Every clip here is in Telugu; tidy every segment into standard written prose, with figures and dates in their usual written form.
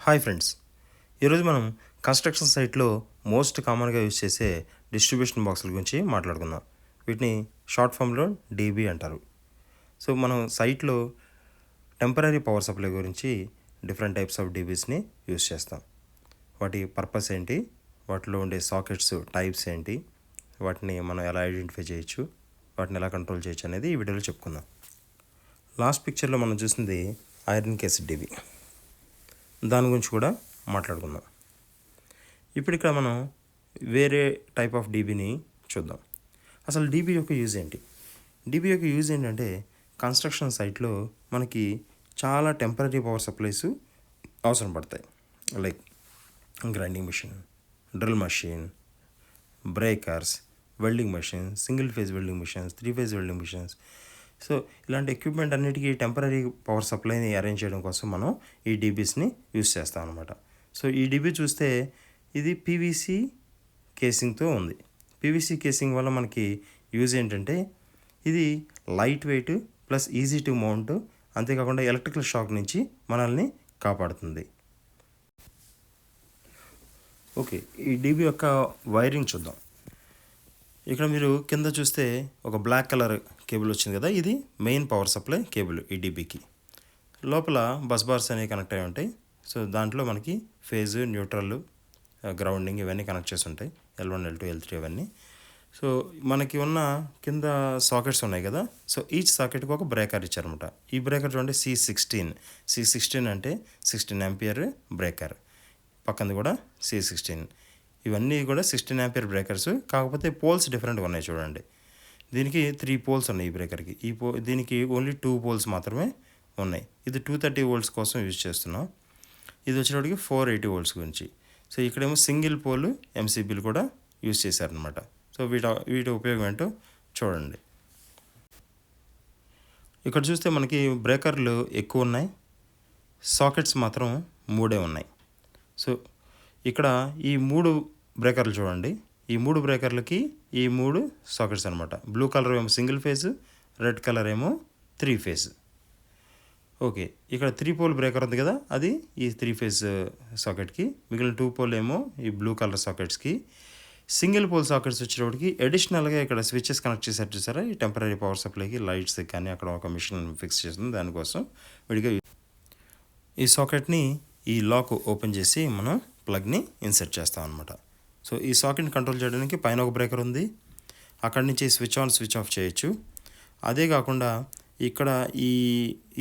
హాయ్ ఫ్రెండ్స్, ఈరోజు మనం కన్స్ట్రక్షన్ సైట్లో మోస్ట్ కామన్గా యూజ్ చేసే డిస్ట్రిబ్యూషన్ బాక్సుల గురించి మాట్లాడుకుందాం. వీటిని షార్ట్ ఫామ్లో డీబీ అంటారు. సో మనం సైట్లో టెంపరీ పవర్ సప్లై గురించి డిఫరెంట్ టైప్స్ ఆఫ్ డీబీస్ని యూజ్ చేస్తాం. వాటి పర్పస్ ఏంటి, వాటిలో ఉండే సాకెట్స్ టైప్స్ ఏంటి, వాటిని మనం ఎలా ఐడెంటిఫై చేయొచ్చు, వాటిని ఎలా కంట్రోల్ చేయొచ్చు అనేది ఈ వీడియోలో చెప్పుకుందాం. లాస్ట్ పిక్చర్లో మనం చూసింది ఐరన్ కేస్ డీబీ, దాని గురించి కూడా మాట్లాడుకుందాం. ఇప్పుడు ఇక్కడ మనం వేరే టైప్ ఆఫ్ డీబీని చూద్దాం. అసలు డీబీ యొక్క యూజ్ ఏంటి? డీబీ యొక్క యూజ్ ఏంటంటే కన్స్ట్రక్షన్ సైట్లో మనకి చాలా టెంపరీ పవర్ సప్లైస్ అవసరం పడతాయి. Like grinding machine, drill machine, breakers, welding machine, single phase welding machines, 3 phase welding machines. So ఇలాంటి ఎక్విప్మెంట్ అన్నిటికీ టెంపరీ పవర్ సప్లైని అరేంజ్ చేయడం కోసం మనం ఈ డీబీస్ని యూజ్ చేస్తాం అనమాట. సో ఈ డీబీ చూస్తే ఇది పీవీసీ కేసింగ్తో ఉంది. పీవీసీ కేసింగ్ వల్ల మనకి యూజ్ ఏంటంటే ఇది light weight plus easy to mount, అంతేకాకుండా ఎలక్ట్రికల్ షాక్ నుంచి మనల్ని కాపాడుతుంది. ఓకే, ఈ డీబీ యొక్క వైరింగ్ చూద్దాం. ఇక్కడ మీరు కింద చూస్తే ఒక బ్లాక్ కలర్ కేబుల్ వచ్చింది కదా, ఇది మెయిన్ పవర్ సప్లై కేబుల్ ఈ డీబీకి. లోపల బస్ బార్స్ అనేవి కనెక్ట్ అయి ఉంటాయి. సో దాంట్లో మనకి ఫేజ్, న్యూట్రల్, గ్రౌండింగ్ ఇవన్నీ కనెక్ట్ చేసి ఉంటాయి, L1, L2, L3 ఇవన్నీ. సో మనకి ఉన్న కింద సాకెట్స్ ఉన్నాయి కదా, సో ఈచ్ సాకెట్కి ఒక బ్రేకర్ ఇచ్చారనమాట. ఈ బ్రేకర్ చూడండి C16 అంటే 16 ఆంపియర్ బ్రేకర్, పక్కనది కూడా C16. ఇవన్నీ కూడా 16 ఆంపియర్ బ్రేకర్స్, కాకపోతే పోల్స్ డిఫరెంట్గా ఉన్నాయి చూడండి. దీనికి 3 పోల్స్ ఉన్నాయి ఈ బ్రేకర్కి. దీనికి ఓన్లీ 2 పోల్స్ మాత్రమే ఉన్నాయి. ఇది 230 వోల్ట్స్ కోసం యూజ్ చేస్తున్నాం. ఇది వచ్చేటప్పటికి 480 వోల్ట్స్ గురించి. సో ఇక్కడేమో సింగిల్ పోల్ ఎంసీబీలు కూడా యూజ్ చేశారనమాట. సో వీటి ఉపయోగం ఏంటో చూడండి. ఇక్కడ చూస్తే మనకి బ్రేకర్లు ఎక్కువ ఉన్నాయి, సాకెట్స్ మాత్రం 3 ఉన్నాయి. సో ఇక్కడ ఈ 3 బ్రేకర్లు చూడండి, ఈ 3 బ్రేకర్లకి ఈ 3 సాకెట్స్ అనమాట. బ్లూ కలర్ ఏమో సింగిల్ ఫేజ్, రెడ్ కలర్ ఏమో 3 ఫేజ్. ఓకే, ఇక్కడ 3 పోల్ బ్రేకర్ ఉంది కదా, అది ఈ 3 ఫేజ్ సాకెట్కి, మిగిలిన 2 పోల్ ఏమో ఈ బ్లూ కలర్ సాకెట్స్కి. సింగిల్ పోల్ సాకెట్స్ వచ్చేటప్పటికి అడిషనల్గా ఇక్కడ స్విచెస్ కనెక్ట్ చేశారు చూసారా, ఈ టెంపరీ పవర్ సప్లైకి లైట్స్ కానీ అక్కడ ఒక మిషన్ ఫిక్స్ చేస్తుంది, దానికోసం విడిగా ఈ సాకెట్ని ఈ లాక్ ఓపెన్ చేసి మనం ప్లగ్ని ఇన్సర్ట్ చేస్తాం అనమాట. సో ఈ సాకెట్ని కంట్రోల్ చేయడానికి పైన ఒక బ్రేకర్ ఉంది, అక్కడి నుంచి స్విచ్ ఆన్ స్విచ్ ఆఫ్ చేయొచ్చు. అదే కాకుండా ఇక్కడ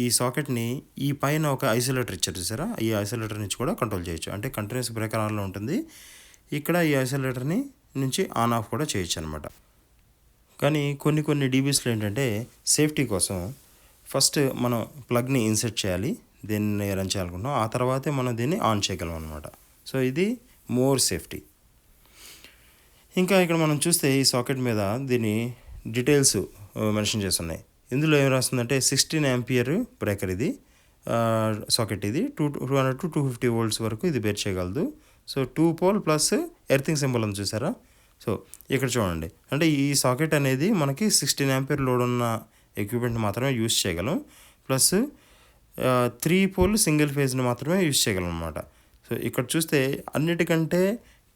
ఈ సాకెట్ని ఈ పైన ఒక ఐసోలేటర్ ఇచ్చారు చూసారా, ఈ ఐసోలేటర్ నుంచి కూడా కంట్రోల్ చేయొచ్చు. అంటే కంటిన్యూస్ బ్రేకర్ ఆన్లో ఉంటుంది, ఇక్కడ ఈ ఐసోలేటర్ని నుంచి ఆన్ ఆఫ్ కూడా చేయొచ్చు అనమాట. కానీ కొన్ని డీబీస్లో ఏంటంటే సేఫ్టీ కోసం ఫస్ట్ మనం ప్లగ్ని ఇన్సర్ట్ చేయాలి, దీన్ని రన్ చేయాలనుకుంటున్నాం, ఆ తర్వాతే మనం దీన్ని ఆన్ చేయగలం అనమాట. సో ఇది మోర్ సేఫ్టీ. ఇంకా ఇక్కడ మనం చూస్తే ఈ సాకెట్ మీద దీని డీటెయిల్స్ మెన్షన్ చేస్తున్నాయి. ఇందులో ఏం రాస్తుందంటే 16 ఆంపియర్ బ్రేకర్ ఇది సాకెట్, ఇది 200 to 250 వోల్ట్స్ వరకు ఇది బేర్ చేయగలదు. So 2 pole plus earthing symbol అని చూసారా. సో ఇక్కడ చూడండి, అంటే ఈ సాకెట్ అనేది మనకి 16 ఆంపియర్ లోడ్ ఉన్న ఎక్విప్మెంట్ మాత్రమే యూజ్ చేయగలం, ప్లస్ 3 పోల్ సింగిల్ ఫేజ్ని మాత్రమే యూజ్ చేయగలం అనమాట. సో ఇక్కడ చూస్తే అన్నిటికంటే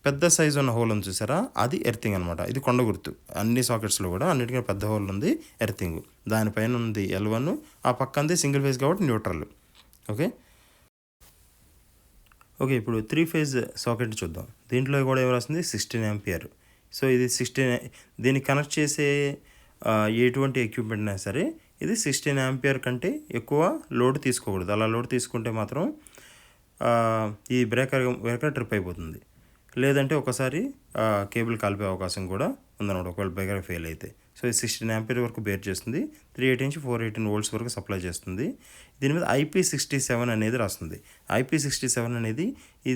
పెద్ద సైజు ఉన్న హోల్ ఉంది చూసారా, అది ఎర్తింగ్ అనమాట. ఇది కొండ గుర్తు, అన్ని సాకెట్స్లో కూడా అన్నిటికంటే పెద్ద హోల్ ఉంది ఎర్తింగ్, దానిపైన ఉంది L1, ఆ పక్కంది సింగిల్ ఫేజ్ కాబట్టి న్యూట్రల్. ఓకే, ఇప్పుడు 3 ఫేజ్ సాకెట్ చూద్దాం. దీంట్లో కూడా ఏం రాస్తుంది 16 ఆంపియర్. సో ఇది 16, దీన్ని కనెక్ట్ చేసే ఎటువంటి ఎక్విప్మెంట్ అయినా సరే ఇది 16 ఆంపియర్ కంటే ఎక్కువ లోడ్ తీసుకోకూడదు. అలా లోడ్ తీసుకుంటే మాత్రం ఈ బ్రేకర్ ట్రిప్ అయిపోతుంది, లేదంటే ఒకసారి కేబుల్ కాలిపోయే అవకాశం కూడా ఉందన్నమాట ఒకవేళ బ్రేకర్ ఫెయిల్ అయితే. సో ఇది 16 ఆంపియర్ వరకు బేర్ చేస్తుంది, 380 నుంచి 418 వోల్ట్స్ వరకు సప్లై చేస్తుంది. దీని మీద IP67 అనేది రాస్తుంది. IP67 అనేది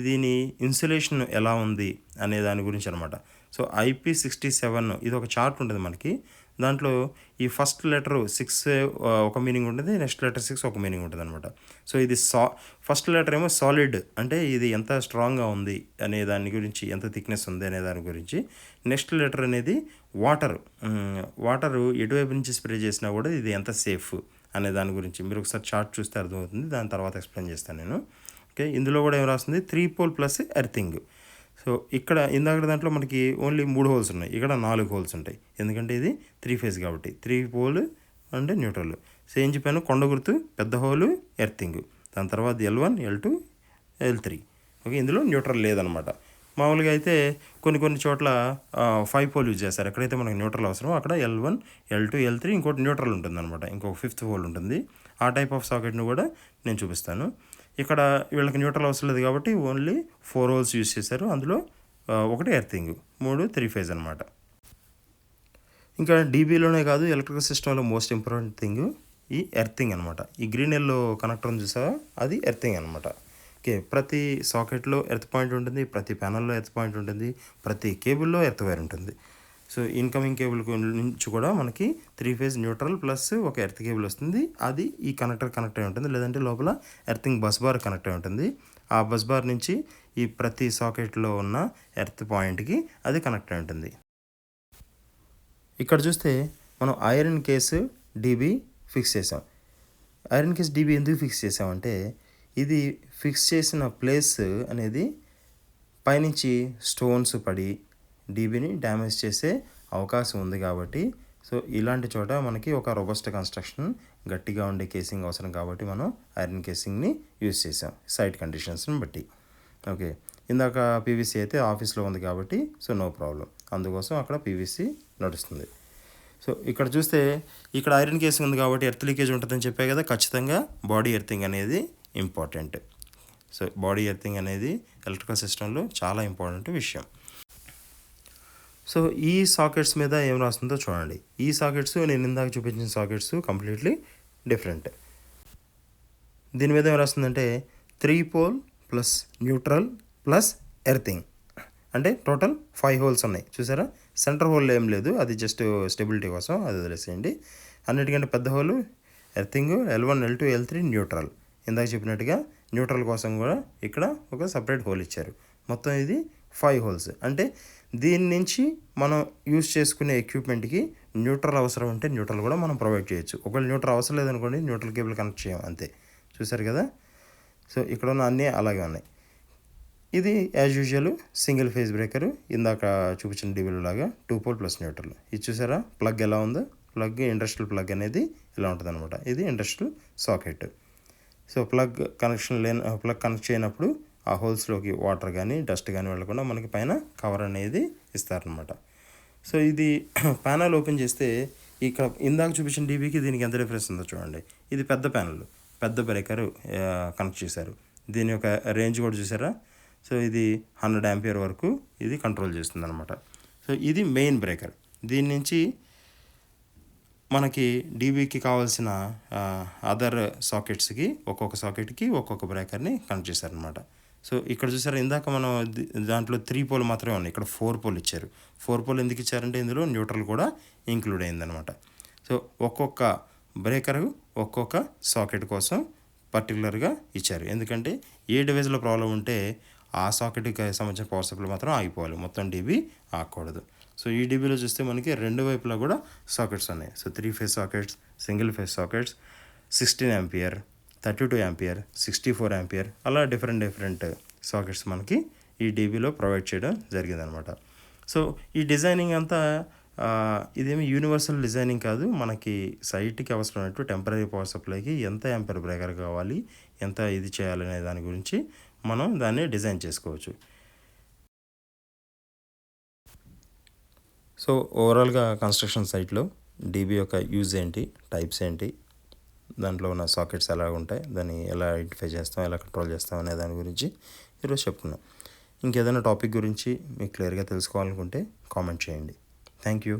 దీని ఇన్సులేషన్ ఎలా ఉంది అనే దాని గురించి అనమాట. సో IP67 ఇది ఒక చార్ట్ ఉంటుంది మనకి, దాంట్లో ఈ ఫస్ట్ లెటర్ 6 ఒక మీనింగ్ ఉంటుంది, నెక్స్ట్ లెటర్ 6 ఒక మీనింగ్ ఉంటుంది అనమాట. సో ఇది ఫస్ట్ లెటర్ ఏమో సాలిడ్, అంటే ఇది ఎంత స్ట్రాంగ్గా ఉంది అనే దాని గురించి, ఎంత థిక్నెస్ ఉంది అనే దాని గురించి. నెక్స్ట్ లెటర్ అనేది వాటరు ఎటువైపు నుంచి స్ప్రే చేసినా కూడా ఇది ఎంత సేఫ్ అనే దాని గురించి. మీరు ఒకసారి చార్ట్ చూస్తే అర్థమవుతుంది, దాని తర్వాత ఎక్స్ప్లెయిన్ చేస్తాను నేను. ఓకే, ఇందులో కూడా ఏం రాస్తుంది 3 పోల్ ప్లస్ ఎర్తింగ్. సో ఇక్కడ ఇందాక దాంట్లో మనకి ఓన్లీ 3 హోల్స్ ఉన్నాయి, ఇక్కడ 4 హోల్స్ ఉంటాయి, ఎందుకంటే ఇది 3 ఫేజ్ కాబట్టి 3 పోల్ అండ్ న్యూట్రల్. సో ఏం చెప్పాను, కొండ గుర్తు, పెద్ద హోలు, ఎర్తింగ్, దాని తర్వాత L1 L2 L3. ఓకే, ఇందులో న్యూట్రల్ లేదనమాట. మామూలుగా అయితే కొన్ని చోట్ల 5 పోల్ యూజ్ చేస్తారు, ఎక్కడైతే మనకి న్యూట్రల్ అవసరమో అక్కడ L1 L2 L3 ఇంకోటి న్యూట్రల్ ఉంటుందన్నమాట, ఇంకొక 5th హోల్ ఉంటుంది. ఆ టైప్ ఆఫ్ సాకెట్ను కూడా నేను చూపిస్తాను. ఇక్కడ వీళ్ళకి న్యూట్రల్ అవసరం లేదు కాబట్టి ఓన్లీ 4 హోల్స్ యూజ్ చేశారు, అందులో ఒకటి ఎర్తింగ్, 3 3 ఫేజ్ అనమాట. ఇంకా డీబీలోనే కాదు, ఎలక్ట్రికల్ సిస్టంలో మోస్ట్ ఇంపార్టెంట్ థింగ్ ఈ ఎర్తింగ్ అనమాట. ఈ గ్రీన్ ఎల్లో కనెక్టర్ చూసావా, అది ఎర్తింగ్ అనమాట. ఓకే, ప్రతి సాకెట్లో ఎర్త్ పాయింట్ ఉంటుంది, ప్రతి ప్యానల్లో ఎర్త్ పాయింట్ ఉంటుంది, ప్రతి కేబుల్లో ఎర్త్ వైర్ ఉంటుంది. సో ఇన్కమింగ్ కేబుల్ నుంచి కూడా మనకి 3 ఫేజ్ న్యూట్రల్ ప్లస్ ఒక ఎర్త్ కేబుల్ వస్తుంది, అది ఈ కనెక్టర్ కనెక్ట్ అయి ఉంటుంది, లేదంటే లోపల ఎర్తింగ్ బస్ బార్ కనెక్ట్ అయి ఉంటుంది. ఆ బస్ బార్ నుంచి ఈ ప్రతి సాకెట్లో ఉన్న ఎర్త్ పాయింట్కి అది కనెక్ట్ అయి ఉంటుంది. ఇక్కడ చూస్తే మనం ఐరన్ కేసు డీబీ ఫిక్స్ చేసాం. ఐరన్ కేస్ డీబీ ఎందుకు ఫిక్స్ చేసామంటే, ఇది ఫిక్స్ చేసిన ప్లేస్ అనేది పైనుంచి స్టోన్స్ పడి డీబీని డ్యామేజ్ చేసే అవకాశం ఉంది కాబట్టి, సో ఇలాంటి చోట మనకి ఒక రోబస్ట్ కన్స్ట్రక్షన్, గట్టిగా ఉండే కేసింగ్ అవసరం కాబట్టి మనం ఐరన్ కేసింగ్ని యూజ్ చేసాం సైట్ కండిషన్స్ని బట్టి. ఓకే, ఇందాక పీవీసీ అయితే ఆఫీస్లో ఉంది కాబట్టి సో నో ప్రాబ్లం, అందుకోసం అక్కడ పీవీసీ నడుస్తుంది. సో ఇక్కడ చూస్తే ఇక్కడ ఐరన్ కేసింగ్ ఉంది కాబట్టి ఎర్త్ లీకేజ్ ఉంటుందని చెప్పే కదా, ఖచ్చితంగా బాడీ ఎర్తింగ్ అనేది ఇంపార్టెంట్. సో బాడీ ఎర్తింగ్ అనేది ఎలక్ట్రికల్ సిస్టంలో చాలా ఇంపార్టెంట్ విషయం. సో ఈ సాకెట్స్ మీద ఏం రాస్తుందో చూడండి. ఈ సాకెట్స్ నేను ఇందాక చూపించిన సాకెట్స్ కంప్లీట్లీ డిఫరెంట్. దీని మీద ఏం రాస్తుందంటే 3 pole plus neutral plus earthing, అంటే టోటల్ 5 హోల్స్ ఉన్నాయి. చూసారా, సెంటర్ హోల్ ఏం లేదు, అది జస్ట్ స్టెబిలిటీ కోసం, అది వదిలేసేయండి. అన్నిటికంటే పెద్ద hole earthing, L1 L2 L3 neutral. ఇందాక చెప్పినట్టుగా న్యూట్రల్ కోసం కూడా ఇక్కడ ఒక సపరేట్ హోల్ ఇచ్చారు. మొత్తం ఇది 5 హోల్స్. అంటే దీని నుంచి మనం యూజ్ చేసుకునే ఎక్విప్మెంట్కి న్యూట్రల్ అవసరం ఉంటే న్యూట్రల్ కూడా మనం ప్రొవైడ్ చేయొచ్చు. ఒకవేళ న్యూట్రల్ అవసరం లేదనుకోండి, న్యూట్రల్ కేబుల్ కనెక్ట్ చేయం అంతే. చూసారు కదా, సో ఇక్కడ ఉన్న అన్నీ అలాగే ఉన్నాయి. ఇది as usual single phase breaker, ఇందాక చూపించిన డీబీలో లాగా 2 పోల్ ప్లస్ న్యూట్రల్. ఇది చూసారా ప్లగ్ ఎలా ఉందో, ప్లగ్ ఇండస్ట్రియల్ ప్లగ్ అనేది ఇలా ఉంటుంది అనమాట. ఇది industrial socket. So plug connect చేయనప్పుడు ఆ హోల్స్లోకి వాటర్ కానీ డస్ట్ కానీ వెళ్ళకుండా మనకి పైన కవర్ అనేది ఇస్తారనమాట. సో ఇది ప్యానల్ ఓపెన్ చేస్తే ఇక్కడ ఇందాక చూపించిన డీబీకి దీనికి ఎంత డిఫరెన్స్ ఉందో చూడండి. ఇది పెద్ద ప్యానల్, పెద్ద బ్రేకర్ కనెక్ట్ చేశారు. దీని యొక్క రేంజ్ కూడా చూసారా. సో ఇది 100 ఆంపియర్ వరకు ఇది కంట్రోల్ చేస్తుంది అనమాట. సో ఇది మెయిన్ బ్రేకర్. దీని నుంచి మనకి డీబీకి కావాల్సిన అదర్ సాకెట్స్కి ఒక్కొక్క సాకెట్కి ఒక్కొక్క బ్రేకర్ని కనెక్ట్ చేశారనమాట. సో ఇక్కడ చూసారా, ఇందాక మనం దాంట్లో 3 పోల్ మాత్రమే ఉన్నాయి, ఇక్కడ 4 పోల్ ఇచ్చారు. 4 పోల్ ఎందుకు ఇచ్చారంటే ఇందులో న్యూట్రల్ కూడా ఇంక్లూడ్ అయిందనమాట. సో ఒక్కొక్క బ్రేకరు ఒక్కొక్క సాకెట్ కోసం పర్టికులర్గా ఇచ్చారు, ఎందుకంటే ఏ డివైస్లో ప్రాబ్లం ఉంటే ఆ సాకెట్కి సంబంధించిన పవర్ సప్లై మాత్రం ఆగిపోవాలి, మొత్తం డీబీ ఆగకూడదు. సో ఈ డీబీలో చూస్తే మనకి 2 వైపులా కూడా సాకెట్స్ ఉన్నాయి. So 3 phase sockets, single phase sockets, 16 ampere, 32 ampere, 64 ampere, అలా డిఫరెంట్ సాకెట్స్ మనకి ఈ డీబీలో ప్రొవైడ్ చేయడం జరిగిందనమాట. సో ఈ డిజైనింగ్ అంతా ఇదేమి యూనివర్సల్ డిజైనింగ్ కాదు, మనకి సైట్కి అవసరమైనట్టు టెంపరీ పవర్ సప్లైకి ఎంత యాంపర్ బ్రేకర్ కావాలి, ఎంత ఇది చేయాలనే దాని గురించి మనం దాన్ని డిజైన్ చేసుకోవచ్చు. సో ఓవరాల్గా కన్స్ట్రక్షన్ సైట్లో డీబీ యొక్క యూజ్ ఏంటి, టైప్స్ ఏంటి, దాంట్లో ఉన్న సాకెట్స్ ఎలా ఉంటాయి, దాన్ని ఎలా ఐడెంటిఫై చేస్తాం, ఎలా కంట్రోల్ చేస్తాం అనే దాని గురించి ఈరోజు చెప్పుకున్నాం. ఇంకేదైనా టాపిక్ గురించి మీకు క్లియర్గా తెలుసుకోవాలనుకుంటే కామెంట్ చేయండి. Thank you.